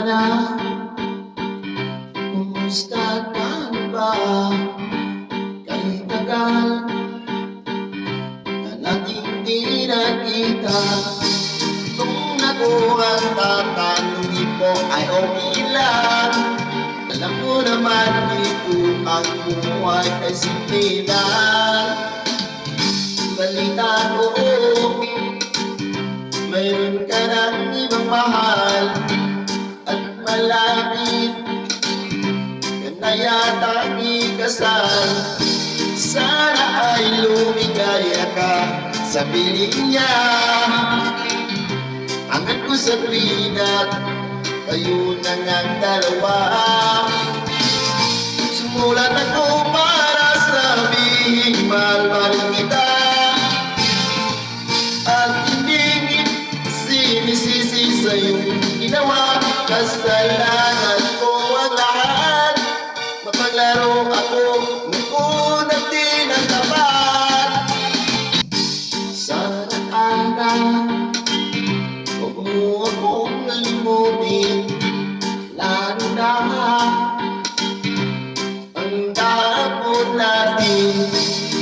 Ana, kumusta ka na ba? Kay tagal na nating di nakita. Kung ako ang tatanungin mo ay okay lang. Alam mo naman dito ang buhay ay simple lang. Balita ko, mayroon ka ng ibang mahal at malapit ka na yata ikasal. Sana ay lumigaya ka sa piling niya. Angat ko sa tuwinat, kayo na ngang dalawa. Sumulat ako para sabihin mahal pa rin kita. At hindi sinisisi sa iyong ginawa. Kasalanan ko ang lahat. Mapaglaro ako noon at di nagtapat. Sana ana, huwag mo akong nalimutin. Lalo na ang dahapon natin.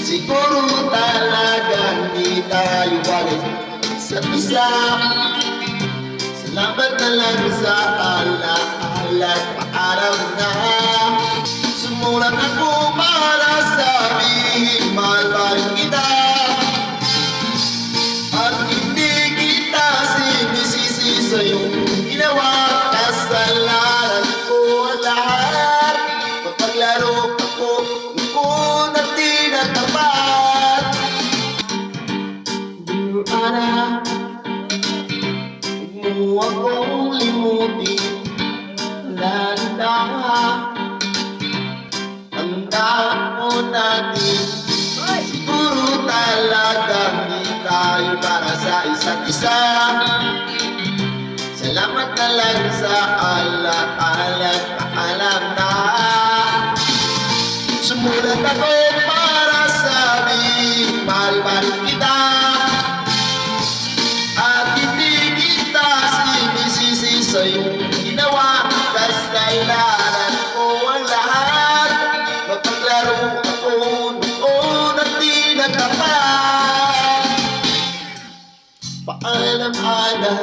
Siguro talagang di tayo bagay sa isa. Salamat na lang sa alaala. Paalam na. Sumulat ako para sabihin mahal pa rin kita. At hindi kita sinisisi sa iyong ginawa. Kasalanan ko ang lahat. Mapaglaro ako noon at di nagtapat. Dear Ana, huwag mo akong limutin. Lalo na ang dahapon natin. Siguro talagang di tayo para sa isa't isa. Salamat na lang sa alaala. Paalam na. Sumulat ako para sabihin mahal pa rin kita. At hindi kita sinisisi sa iyong ginawa. Kasalanan ko ang lahat. Mapaglaro ako noon at di nagtapat. Paalam Ana,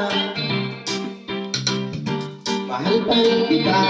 mahal pa rin kita.